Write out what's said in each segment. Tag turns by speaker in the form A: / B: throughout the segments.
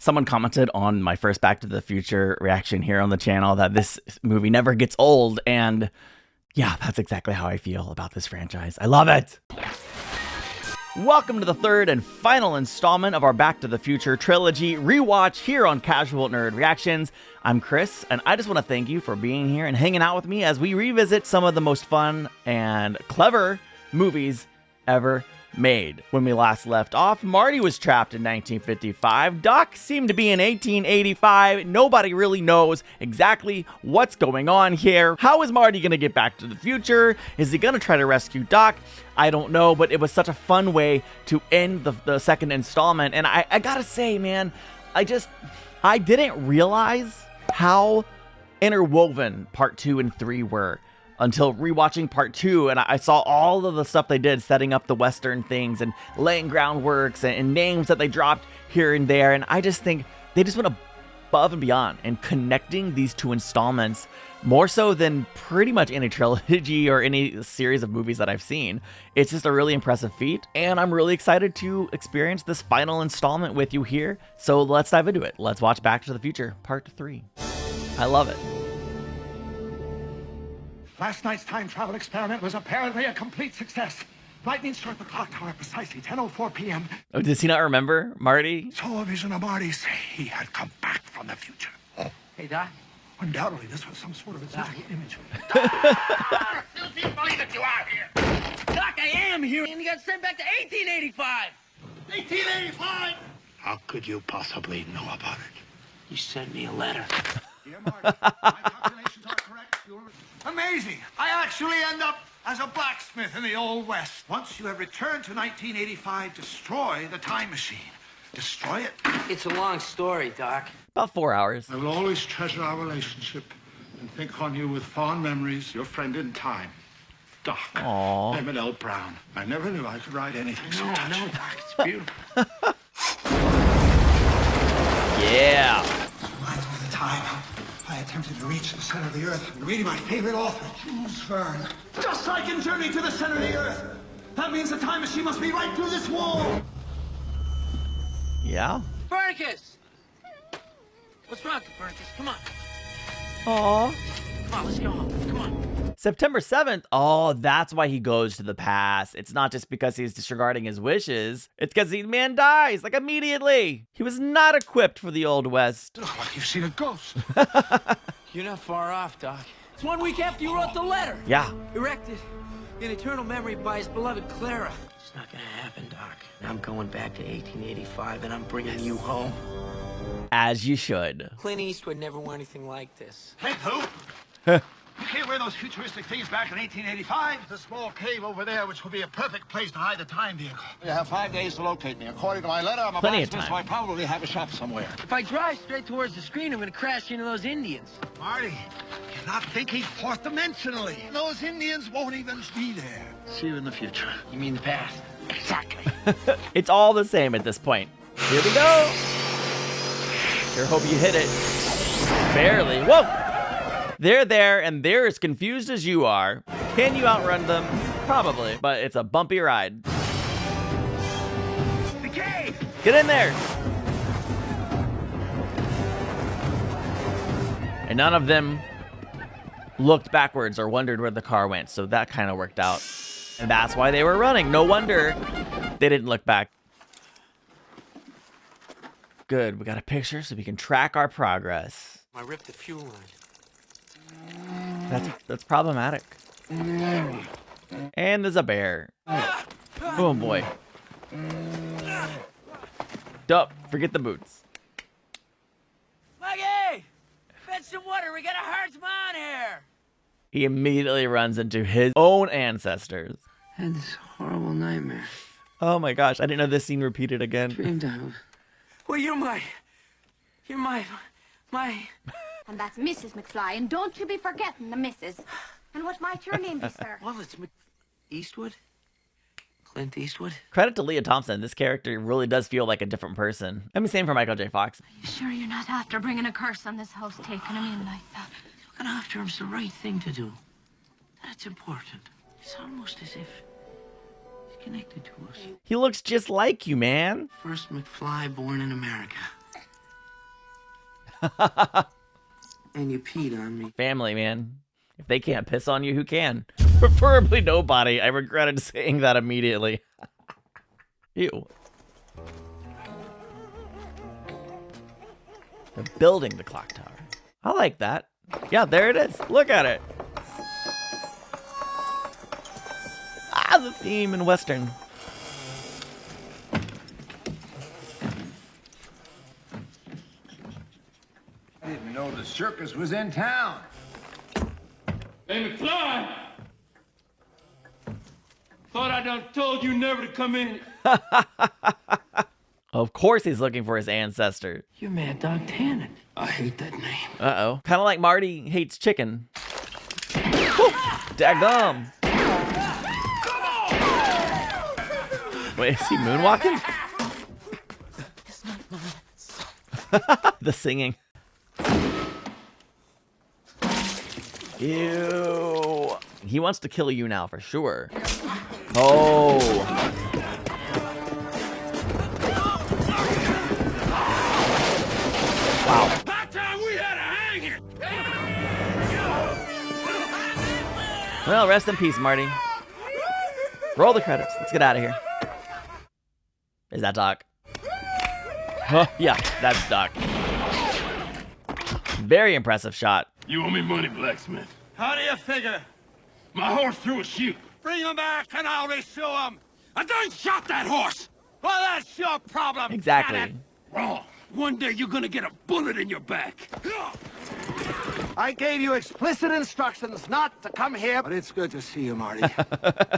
A: Someone commented on my first Back to the Future reaction here on the channel that this movie never gets old, and yeah, that's exactly how I feel about this franchise. I love it! Welcome to the third and final installment of our Back to the Future trilogy rewatch here on Casual Nerd Reactions. I'm Chris, and I just want to thank you for being here and hanging out with me as we revisit some of the most fun and clever movies ever made. When we last left off, Marty was trapped in 1955. Doc seemed to be in 1885. Nobody really knows exactly what's going on here. How is Marty going to get back to the future? Is he going to try to rescue Doc? I don't know, but it was such a fun way to end the second installment. And I gotta say, man, I didn't realize how interwoven part 2 and 3 were until rewatching part 2, and I saw all of the stuff they did, setting up the Western things and laying groundworks and names that they dropped here and there. And I just think they just went above and beyond in connecting these two installments more so than pretty much any trilogy or any series of movies that I've seen. It's just a really impressive feat, and I'm really excited to experience this final installment with you here. So let's dive into it. Let's watch Back to the Future Part 3. I love it.
B: Last night's time travel experiment was apparently a complete success. Lightning struck the clock tower precisely 10:04 p.m.
A: Oh, does he not remember, Marty?
B: So a vision of Marty say he had come back from the future.
C: Hey, Doc.
B: Undoubtedly, this was some sort of exotic image.
C: I still can't believe that you are here. Doc, I am here. And you got sent back to 1885. 1885?
B: How could you possibly know about it?
C: You sent me a letter.
B: Dear Marty, my calculations are correct. You're amazing. I actually end up as a blacksmith in the Old West. Once you have returned to 1985, destroy the time machine. Destroy it.
C: It's a long story, Doc.
A: About 4 hours.
B: I will always treasure our relationship and think on you with fond memories. Your friend in time, Doc.
A: Aww.
B: Emmett L. Brown. I never knew I could write anything so touching.
C: No, Doc, it's beautiful.
A: Yeah.
B: Reminds me of the time I attempted to reach the center of the earth. Reading my favorite author, Jules Verne. Just like in Journey to the Center of the Earth. That means the time machine must be right through this wall.
A: Yeah.
C: Copernicus! What's wrong, Copernicus? Come on.
A: Aww.
C: Come on, let's go home. Come on.
A: September 7th. Oh, that's why he goes to the past. It's not just because he's disregarding his wishes. It's because the man dies, like, immediately. He was not equipped for the Old West.
B: Oh, like you've seen a ghost.
C: You're not far off, Doc. It's 1 week after you wrote the letter.
A: Yeah.
C: Erected in eternal memory by his beloved Clara. It's not gonna happen, Doc. I'm going back to 1885, and I'm bringing you home.
A: As you should.
C: Clint Eastwood never wore anything like this.
B: Hey, who? You can't wear those futuristic things back in 1885. The small cave over there, which will be a perfect place to hide the time vehicle. You have 5 days to locate me. According to my letter, I'm a
A: Plenty of
B: blacksmith, so
A: time.
B: I probably have a shop somewhere.
C: If I drive straight towards the screen, I'm gonna crash into those Indians.
B: Marty, you're not thinking fourth dimensionally. Those Indians won't even be there. See you in the future.
C: You mean the past?
B: Exactly.
A: It's all the same at this point. Here we go. Sure hope you hit it. Barely. Whoa! They're there, and they're as confused as you are. Can you outrun them? Probably, but it's a bumpy ride.
B: The cave!
A: Get in there! And none of them looked backwards or wondered where the car went, so that kind of worked out. And that's why they were running. No wonder they didn't look back. Good, we got a picture so we can track our progress.
C: I ripped the fuel line.
A: That's problematic. And there's a bear. Oh boy. Duh, forget the boots.
C: Maggie! Fetch some water, we got a heart's on here!
A: He immediately runs into his own ancestors.
C: I had this horrible nightmare.
A: Oh my gosh, I didn't know this scene repeated again.
C: Dreamed I was... Well, you're my...
D: And that's Mrs. McFly, and don't you be forgetting the Mrs. And what might your name be, sir?
C: Well, it's Eastwood? Clint Eastwood?
A: Credit to Leah Thompson, this character really does feel like a different person. I mean, same for Michael J. Fox.
D: You sure you're not after bringing a curse on this house, taking him in like that?
C: Looking after him's the right thing to do. That's important. It's almost as if he's connected to us.
A: He looks just like you, man.
C: First McFly born in America.
E: And you peed on me.
A: Family, man. If they can't piss on you, who can? Preferably nobody. I regretted saying that immediately. Ew. They're building the clock tower. I like that. Yeah, there it is. Look at it. Ah, the theme in Western.
F: I didn't know the circus was in town.
C: Hey, McFly! Thought I done told you never to come in.
A: Of course he's looking for his ancestor.
E: You're Mad Dog Tannen. I hate that name.
A: Uh-oh. Kind of like Marty hates chicken. Daggum. Wait, is he moonwalking? The singing. Ew. He wants to kill you now for sure. Oh. Wow.
C: About time we had a hanging.
A: Well, rest in peace, Marty. Roll the credits. Let's get out of here. Is that Doc? Huh? Yeah, that's Doc. Very impressive shot.
C: You owe me money, blacksmith.
B: How do you figure?
C: My horse threw a shoe.
B: Bring him back and I'll resew him.
C: I done shot that horse.
B: Well, that's your problem.
A: Exactly.
C: Wrong. One day you're gonna get a bullet in your back.
B: I gave you explicit instructions not to come here, but it's good to see you, Marty.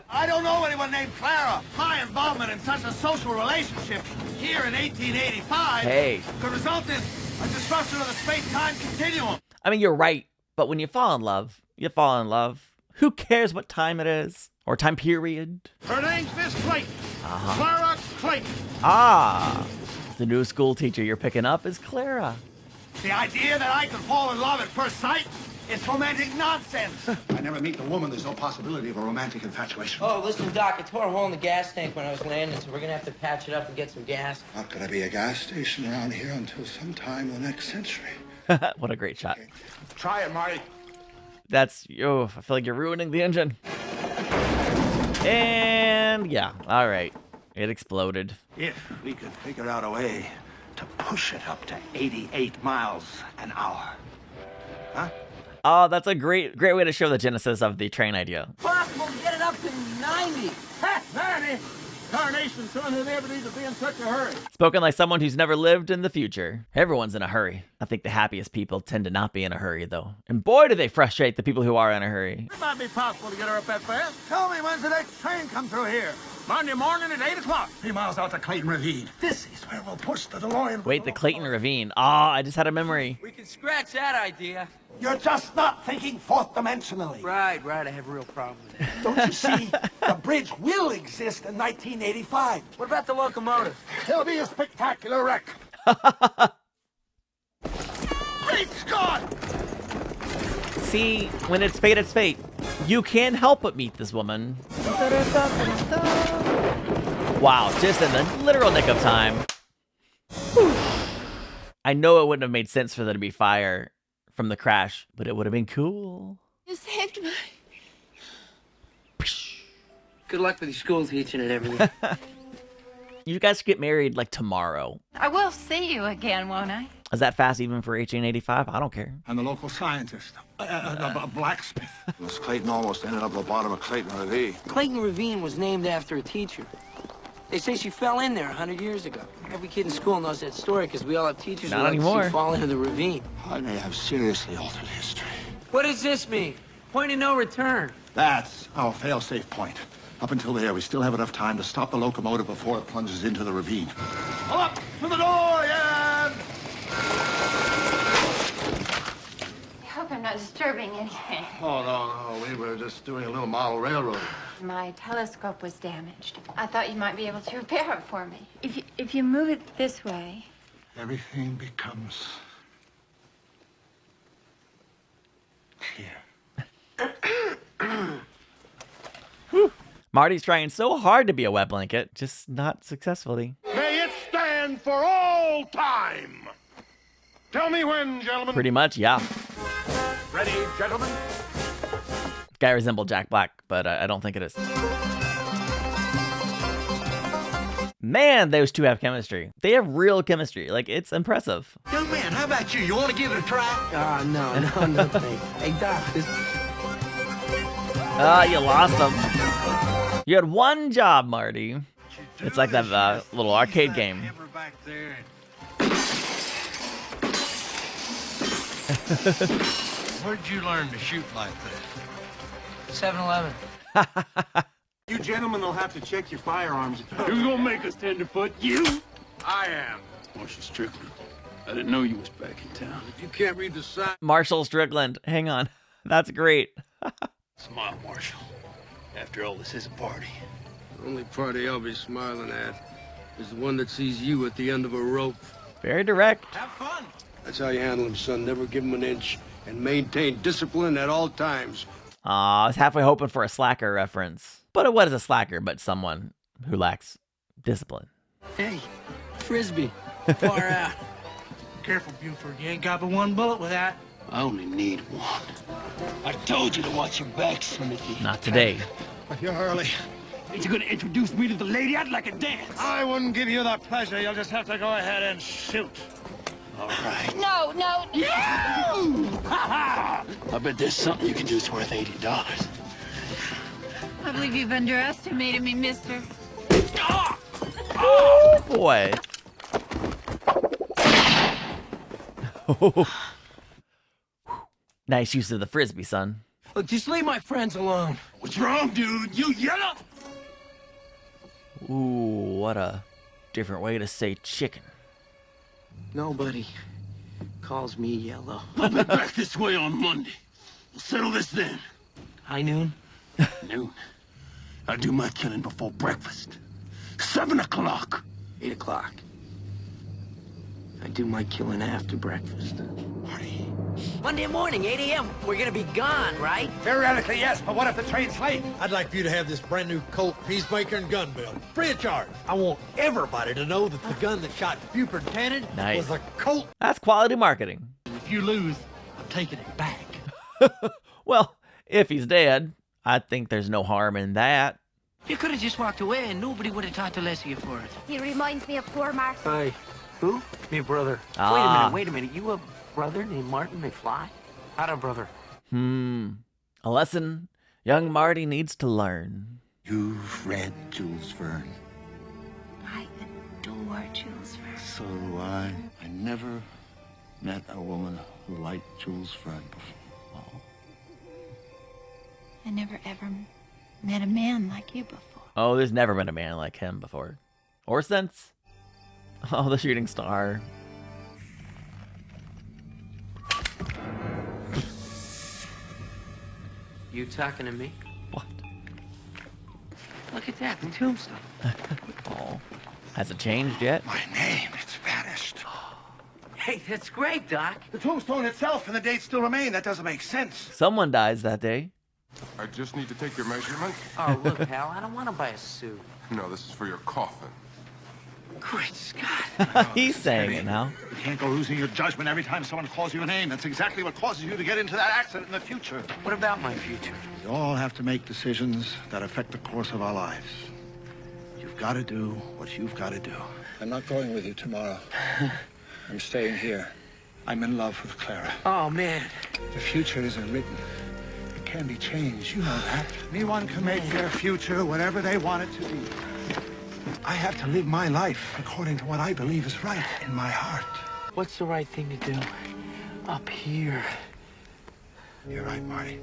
B: I don't know anyone named Clara. My involvement in such a social relationship here in 1885
A: Hey.
B: could result in a disruption of the space-time continuum.
A: I mean, you're right, but when you fall in love, you fall in love. Who cares what time it is? Or time period?
B: Her name's Miss Clayton. Clara Clayton.
A: Ah. The new school teacher you're picking up is Clara.
B: The idea that I could fall in love at first sight is romantic nonsense. I never meet the woman. There's no possibility of a romantic infatuation.
E: Oh, listen, Doc, I tore a hole in the gas tank when I was landing, so we're gonna have to patch it up and get some gas.
B: Not gonna be a gas station around here until sometime in the next century.
A: What a great shot.
B: Try it, Marty.
A: That's, oh, I feel like you're ruining the engine. And yeah, all right. It exploded.
B: If we could figure out a way to push it up to 88 miles an hour. Huh?
A: Oh, that's a great way to show the genesis of the train idea.
E: Possible to get it up to 90.
B: Ha! 90! Carnation, son, who never needs to be in such a hurry.
A: Spoken like someone who's never lived in the future. Everyone's in a hurry. I think the happiest people tend to not be in a hurry, though. And boy, do they frustrate the people who are in a hurry.
B: It might be possible to get her up that fast. Tell me, when's the next train come through here? Monday morning at 8 o'clock. 3 miles out to Clayton Ravine. This is where we'll push the DeLorean.
A: Wait, the Clayton Ravine. Ah, I just had a memory.
E: We can scratch that idea.
B: You're just not thinking fourth dimensionally.
E: Right, I have a real problem with that.
B: Don't you see? The bridge will exist in 1985.
E: What about the locomotive?
B: It'll be a spectacular wreck. Great Scott!
A: See, when it's fate, it's fate. You can't help but meet this woman. Wow, just in the literal nick of time. Whew. I know it wouldn't have made sense for there to be fire from the crash, but it would have been cool.
D: You saved me.
E: Good luck with your school teaching and everything.
A: You guys get married like tomorrow.
D: I will see you again, won't I?
A: Is that fast even for 1885? I don't care.
B: I'm the local scientist, a blacksmith. Miss Clayton almost ended up at the bottom of Clayton Ravine.
E: Clayton Ravine was named after a teacher. They say she fell in there 100 years ago. Every kid in school knows that story because we all have teachers
A: Not
E: who like
A: anymore.
E: to see fall into the ravine.
B: I may have seriously altered history.
E: What does this mean? Point of no return.
B: That's our fail-safe point. Up until there, we still have enough time to stop the locomotive before it plunges into the ravine. Pull up to the door, Jan!
D: I hope I'm not disturbing anything.
B: Oh, no, we were just doing a little model railroad.
D: My telescope was damaged. I thought you might be able to repair it for me. If you move it this way.
B: Everything becomes clear.
A: Marty's trying so hard to be a wet blanket, just not successfully.
B: May it stand for all time! Tell me when, gentlemen.
A: Pretty much, yeah.
B: Ready, gentlemen?
A: Guy resembled Jack Black, but I don't think it is. Man, those two have chemistry. They have real chemistry. Like, it's impressive.
C: Young man, how about you? You want to give it a try?
E: No, thanks. Hey, Doc, this...
A: You lost them. You had one job, Marty. It's like that little arcade game.
B: Back there. Where'd you learn to shoot like that?
E: 7-Eleven.
B: You gentlemen will have to check your firearms.
G: Who's gonna make us tenderfoot? You?
B: I am.
G: Marshal Strickland. I didn't know you was back in town.
B: You can't read the sign.
A: Marshall Strickland. Hang on. That's great.
G: Smile, Marshal. After all, this is a party.
H: The only party I'll be smiling at is the one that sees you at the end of a rope.
A: Very direct.
B: Have fun.
H: That's how you handle him, son. Never give him an inch and maintain discipline at all times.
A: Aw, I was halfway hoping for a slacker reference. But what is a slacker but someone who lacks discipline?
E: Hey, Frisbee. Far out.
C: Careful, Buford. You ain't got but one bullet with that.
G: I only need one. I told you to watch your back, Timothy.
A: Not today.
B: You're early.
G: Ain't you gonna introduce me to the lady? I'd like a dance.
B: I wouldn't give you the pleasure. You'll just have to go ahead and shoot.
G: All right.
D: No.
G: I bet there's something you can do that's worth $80.
D: I believe you've underestimated me, mister.
A: Oh, boy. Nice use of the Frisbee, son.
E: Look, just leave my friends alone.
G: What's wrong, dude? You yellow?
A: Ooh, what a different way to say chicken.
E: Nobody calls me yellow.
G: I'll be back this way on Monday. We'll settle this then.
E: High noon?
G: Noon. I do my killing before breakfast. 7 o'clock.
E: 8 o'clock. I do my killing after breakfast.
B: Marty.
E: Monday morning, 8 a.m. We're gonna be gone, right?
B: Theoretically, yes, but what if the train's late?
I: I'd like for you to have this brand new Colt Peacemaker and gun build, free of charge. I want everybody to know that the gun that shot Buford Tannen
A: Nice.
I: was a Colt.
A: That's quality marketing.
C: If you lose, I'm taking it back.
A: Well, if he's dead, I think there's no harm in that.
E: You could have just walked away and nobody would have talked to less of you for it.
D: He reminds me of poor Marty.
E: Hey, who? Me brother.
A: Ah.
E: Wait a minute. You a brother named Martin McFly? Not a brother.
A: A lesson young Marty needs to learn.
B: You've read Jules Verne.
D: I adore Jules Verne.
B: So do I. I never met a woman who liked Jules Verne before.
D: I never ever met a man like you before.
A: Oh, there's never been a man like him before. Or since. Oh, the shooting star.
E: You talking to me?
A: What?
E: Look at that, the tombstone.
A: Oh. Has it changed yet?
B: My name, it's vanished.
E: Hey, that's great, Doc.
B: The tombstone itself and the date still remain. That doesn't make sense.
A: Someone dies that day.
J: I just need to take your measurement.
E: Oh, look, pal, I don't want to buy a suit.
J: No, this is for your coffin.
E: Great Scott.
A: He's saying it now.
B: You can't go losing your judgment every time someone calls you a name. That's exactly what causes you to get into that accident in the future.
E: What about my future?
B: We all have to make decisions that affect the course of our lives. You've got to do what you've got to do. I'm not going with you tomorrow. I'm staying here. I'm in love with Clara.
E: Oh, man.
B: The future isn't written. It can be changed. You know that. Anyone can make their future whatever they want it to be. I have to live my life according to what I believe is right in my heart.
E: What's the right thing to do? Up here.
B: You're right, Marty.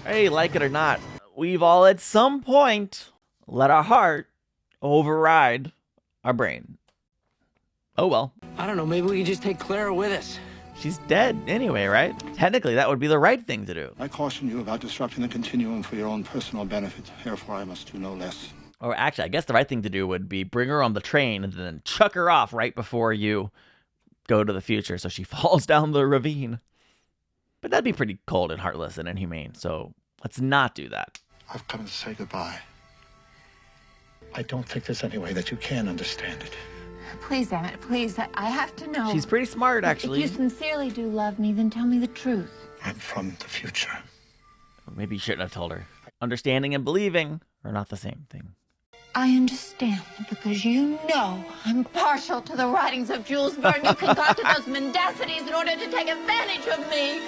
A: Hey, like it or not, we've all at some point let our heart override our brain. Oh well.
E: I don't know, maybe we can just take Clara with us.
A: She's dead anyway, right? Technically, that would be the right thing to do.
B: I caution you about disrupting the continuum for your own personal benefit. Therefore, I must do no less.
A: Or actually, I guess the right thing to do would be bring her on the train and then chuck her off right before you go to the future so she falls down the ravine. But that'd be pretty cold and heartless and inhumane, so let's not do that.
B: I've come to say goodbye. I don't think there's any way that you can understand it.
D: Please, Emmett, please. I have to know.
A: She's pretty smart, actually.
D: If you sincerely do love me, then tell me the truth.
B: I'm from the future.
A: Maybe you shouldn't have told her. Understanding and believing are not the same thing.
D: I understand because you know I'm partial to the writings of Jules Verne. You concocted those mendacities in order to take advantage of me.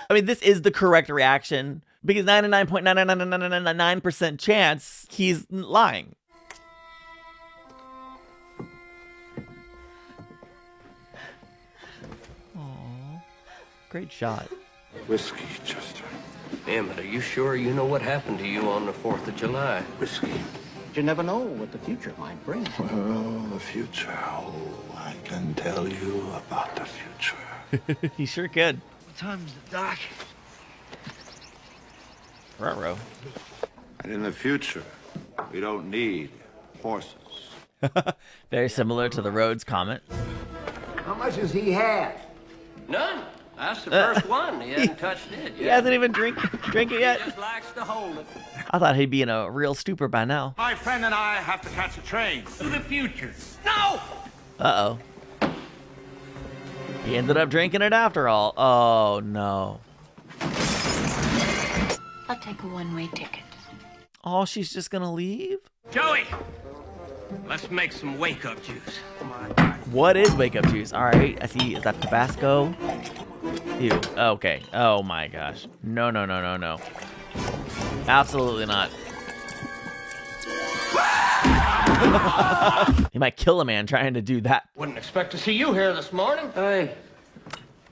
A: I mean, this is the correct reaction because 99.99999% chance he's lying. Aww. Great shot.
B: Whiskey, Chester.
K: Emmett, are you sure you know what happened to you on the 4th of July?
B: Whiskey.
L: You never know what the future might bring.
B: Well, the future. Oh, I can tell you about the future.
A: He sure could.
E: What time's the dock?
A: Ruh-roh.
F: And in the future, we don't need horses.
A: Very similar to the Rhodes comment.
L: How much has he had?
K: None. That's the first one. He hasn't touched it yet.
A: He hasn't even drink it yet.
K: He just likes to hold it.
A: I thought he'd be in a real stupor by now.
B: My friend and I have to catch a train to the future. No!
A: Uh-oh. He ended up drinking it after all. Oh, no.
D: I'll take a one-way ticket.
A: Oh, she's just gonna leave?
K: Joey, let's make some wake-up juice.
A: What is wake-up juice? All right, I see. Is that Tabasco? Ew. Okay. Oh, my gosh. No, no, no, no, no. Absolutely not. He might kill a man trying to do that.
K: Wouldn't expect to see you here this morning.
E: Hey,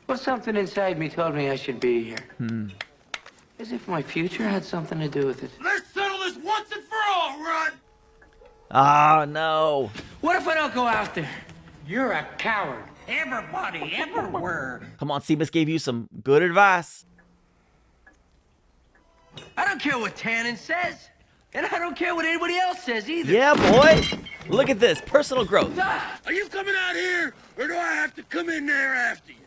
E: well, something inside me told me I should be here. As if my future had something to do with it.
C: Let's settle this once and for all, Run!
A: Oh, no.
E: What if I don't go out there?
C: You're a coward. Everybody, everywhere.
A: Come on, Seamus gave you some good advice.
E: I don't care what Tannen says. And I don't care what anybody else says either.
A: Yeah, boy. Look at this. Personal growth.
G: Are you coming out here, or do I have to come in there after you?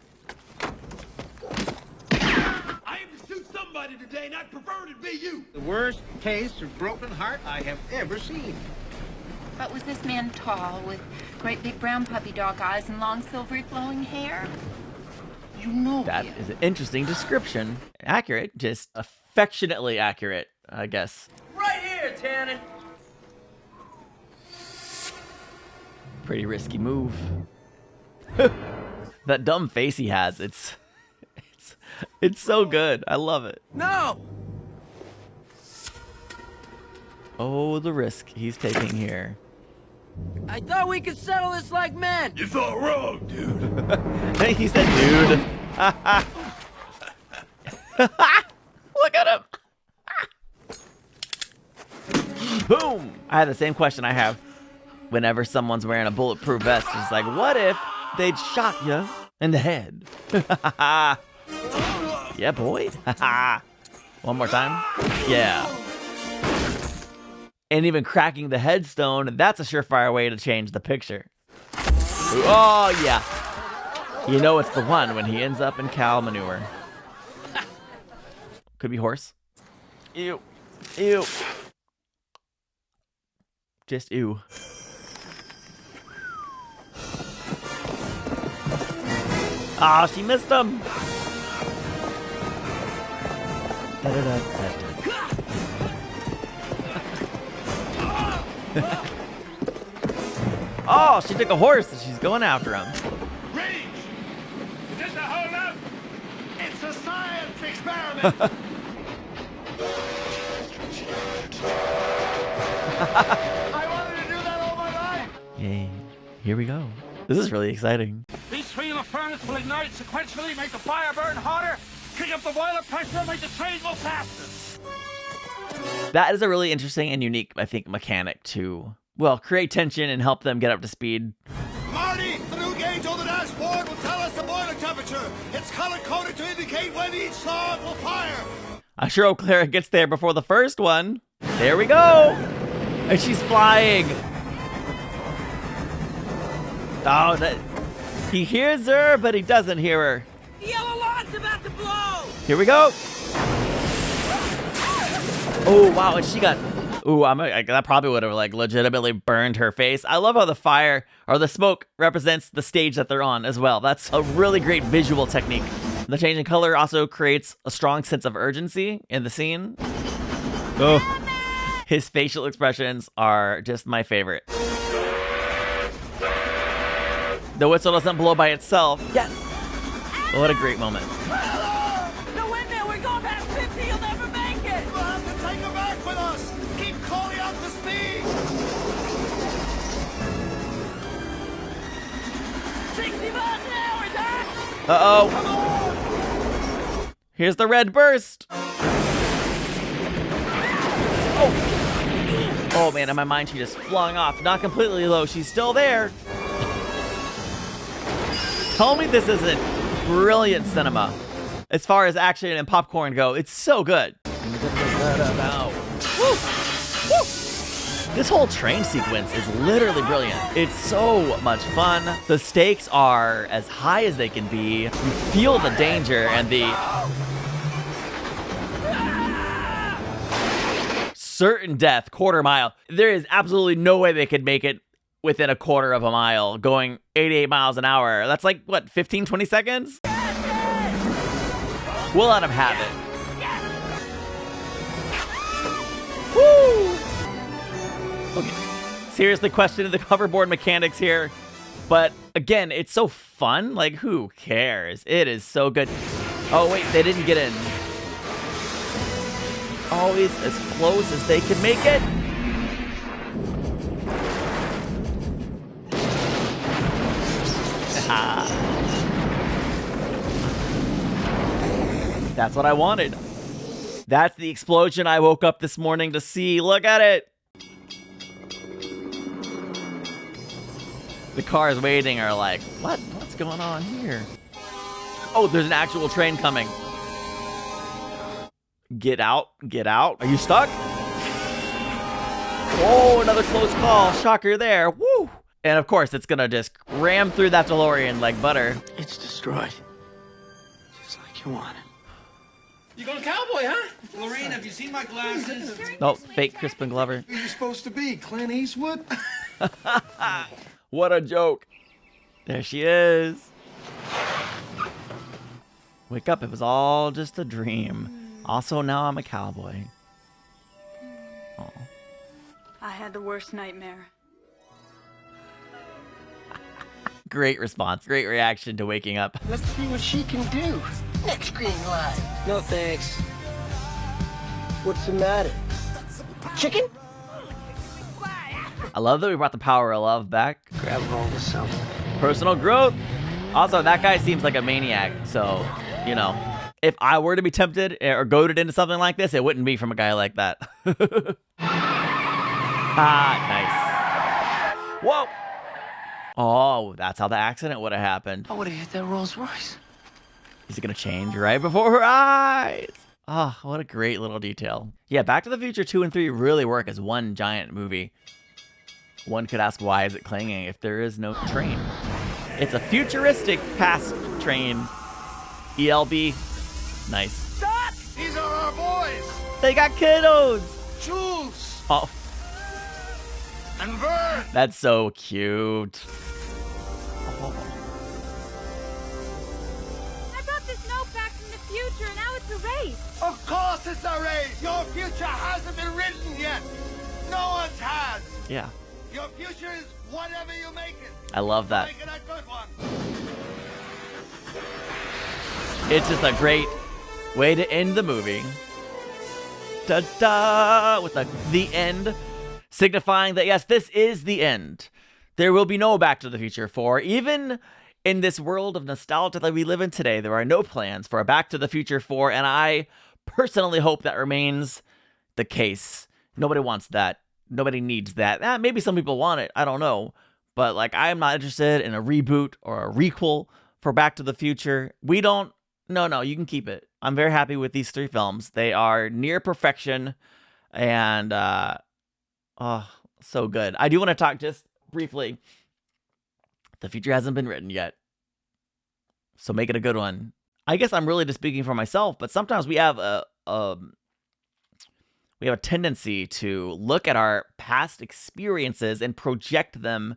C: I aim to shoot somebody today, and I'd prefer it be you.
L: The worst case of broken heart I have ever seen.
D: But was this man tall with great big brown puppy dog eyes and long silvery flowing hair?
L: You know
A: That is an interesting description. Accurate, just affectionately accurate, I guess.
E: Right here, Tannen.
A: Pretty risky move. That dumb face he has, it's so good. I love it.
E: No!
A: Oh, the risk he's taking here.
E: I thought we could settle this like men.
C: You thought wrong, dude.
A: He said, dude. Look at him. Boom. I had the same question I have whenever someone's wearing a bulletproof vest. It's like, what if they'd shot you in the head? Yeah, boy. One more time. Yeah. And even cracking the headstone, that's a surefire way to change the picture. Oh, yeah. You know it's the one when he ends up in cow manure. Could be horse. Ew. Ew. Just ew. Ah, she missed him. Da-da-da-da-da. Oh, she took a horse and she's going after him.
C: Range! Is this a hold-up?
B: It's a science experiment. I wanted to do that all my life.
A: Yay. Here we go. This is really exciting.
C: These three in the furnace will ignite sequentially, make the fire burn hotter, kick up the boiler pressure, make the train go faster.
A: That is a really interesting and unique, I think, mechanic to, well, create tension and help them get up to speed.
B: Marty, the new gauge on the dashboard will tell us the boiler temperature. It's color-coded to indicate when each log will fire.
A: I sure hope Clara gets there before the first one. There we go. And she's flying. Oh, he hears her, but he doesn't hear her.
E: The yellow light's about to blow.
A: Here we go. Oh, wow, and she got, Ooh, that probably would have like legitimately burned her face. I love how the fire or the smoke represents the stage that they're on as well. That's a really great visual technique. The change in color also creates a strong sense of urgency in the scene. Oh, his facial expressions are just my favorite. The whistle doesn't blow by itself. Yes. What a great moment.
C: The windmill, we're going past 50, you'll never make it!
B: We'll have to take her back with us. Keep calling up the speed.
C: 60 miles an hour, Doc!
A: Uh-oh. Here's the red burst. Oh man, in my mind she just flung off. Not completely low, she's still there. Tell me this isn't brilliant cinema. As far as action and popcorn go, it's so good. Woo! Woo! This whole train sequence is literally brilliant. It's so much fun. The stakes are as high as they can be. You feel the danger and the certain death, quarter mile. There is absolutely no way they could make it within a quarter of a mile, going 88 miles an hour. That's like, what, 15, 20 seconds? We'll let him have it. Woo! Okay. Seriously questioning the hoverboard mechanics here. But again, it's so fun. Like, who cares? It is so good. Oh, wait, they didn't get in. Always as close as they can make it. That's what I wanted. That's the explosion I woke up this morning to see. Look at it. The cars waiting are like, what's going on here? Oh, there's an actual train coming. Get out, get out. Are you stuck? Oh, another close call. Shocker there. Woo! And of course, it's gonna just ram through that DeLorean like butter.
E: It's destroyed. Just like you wanted.
L: You going cowboy, huh? Lorraine, have you seen my glasses?
A: Oh, fake Crispin Glover.
L: Who are you supposed to be, Clint Eastwood?
A: What a joke. There she is. Wake up, it was all just a dream. Also, now I'm a cowboy. Oh.
M: I had the worst nightmare.
A: Great response. Great reaction to waking up.
L: Let's see what she can do. Next green light.
E: No thanks. What's the matter? Chicken?
A: I love that we brought the power of love back.
E: Grab hold of something.
A: Personal growth. Also, that guy seems like a maniac. So, you know, if I were to be tempted or goaded into something like this, it wouldn't be from a guy like that. Ah, nice. Whoa. Oh, that's how the accident would have happened.
E: I would have hit that Rolls Royce.
A: Is it going to change right before her eyes? Oh, what a great little detail. Yeah, Back to the Future 2 and 3 really work as one giant movie. One could ask, why is it clanging if there is no train? It's a futuristic past train. ELB. Nice.
B: Stop! These are our boys!
A: They got kiddos!
B: Jules!
A: Oh.
B: And Vern!
A: That's so cute. Oh.
M: I brought this note back from the future, and now it's erased.
B: Of course it's a race! Your future hasn't been written yet! No one's has!
A: Yeah.
B: Your future is whatever you make it!
A: I love that.
B: Make it a good one!
A: It's just a great way to end the movie. Da-da! With the end, signifying that, yes, this is the end. There will be no Back to the Future 4. Even in this world of nostalgia that we live in today, there are no plans for a Back to the Future 4, and I personally hope that remains the case. Nobody wants that. Nobody needs that. Maybe some people want it. I don't know. But, like, I am not interested in a reboot or a requel for Back to the Future. We don't... No, you can keep it. I'm very happy with these three films. They are near perfection, and oh, so good. I do want to talk just briefly. The future hasn't been written yet, so make it a good one. I guess I'm really just speaking for myself, but sometimes we have we have a tendency to look at our past experiences and project them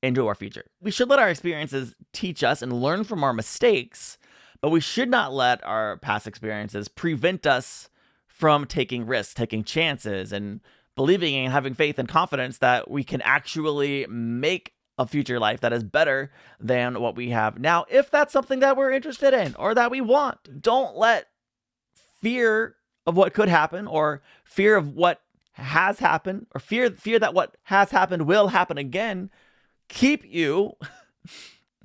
A: into our future. We should let our experiences teach us and learn from our mistakes, but we should not let our past experiences prevent us from taking risks, taking chances, and believing and having faith and confidence that we can actually make a future life that is better than what we have now, if that's something that we're interested in or that we want. Don't let fear of what could happen, or fear of what has happened, or fear that what has happened will happen again, keep you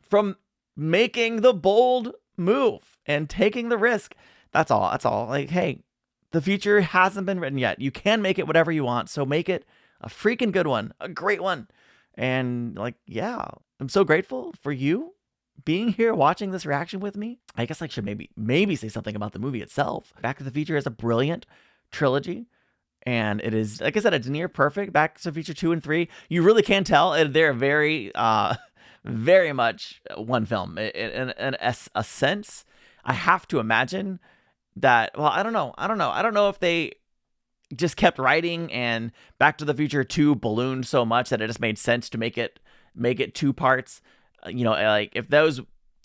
A: from making the bold move and taking the risk. That's all. Like, hey, the future hasn't been written yet. You can make it whatever you want, so make it a freaking good one, a great one. And like, yeah, I'm so grateful for you being here watching this reaction with me. I guess I should maybe say something about the movie itself. Back to the Future is a brilliant trilogy, and it is, like I said, it's near perfect. Back to the Future 2 and 3, you really can tell they're very very much one film in a sense. I have to imagine that, well, I don't know if they just kept writing and Back to the Future 2 ballooned so much that it just made sense to make it 2 parts. You know, like if those,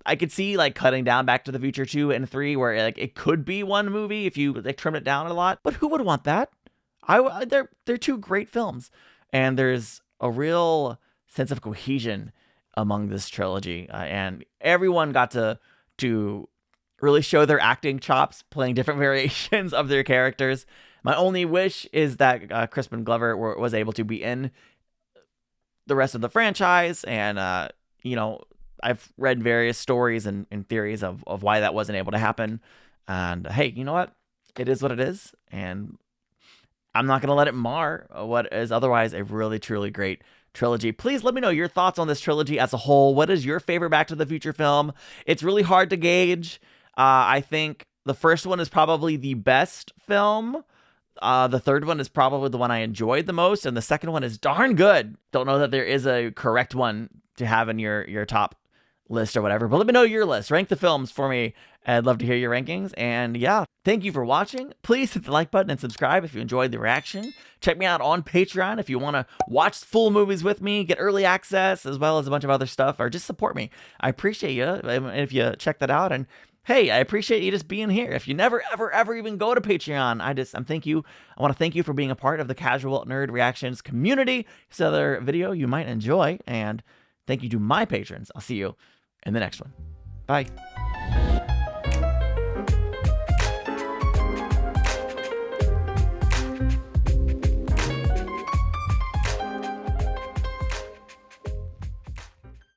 A: I could see like cutting down Back to the Future 2 and 3 where like it could be one movie if you like trim it down a lot. But who would want that? They're 2 great films, and there's a real sense of cohesion among this trilogy, and everyone got to really show their acting chops, playing different variations of their characters. My only wish is that Crispin Glover was able to be in the rest of the franchise, and you know, I've read various stories and theories of why that wasn't able to happen. And hey, you know what? It is what it is. And I'm not going to let it mar what is otherwise a really, truly great trilogy. Please let me know your thoughts on this trilogy as a whole. What is your favorite Back to the Future film? It's really hard to gauge. I think the first one is probably the best film. The third one is probably the one I enjoyed the most. And the second one is darn good. Don't know that there is a correct one to have in your top list or whatever, but let me know your list. Rank the films for me. I'd love to hear your rankings. And yeah, thank you for watching. Please hit the like button and subscribe if you enjoyed the reaction. Check me out on Patreon if you want to watch full movies with me, get early access, as well as a bunch of other stuff, or just support me. I appreciate you if you check that out. And hey, I appreciate you just being here. If you never, ever even go to Patreon, I want to thank you for being a part of the Casual Nerd Reactions community. It's another video you might enjoy, and thank you to my patrons. I'll see you in the next one. Bye.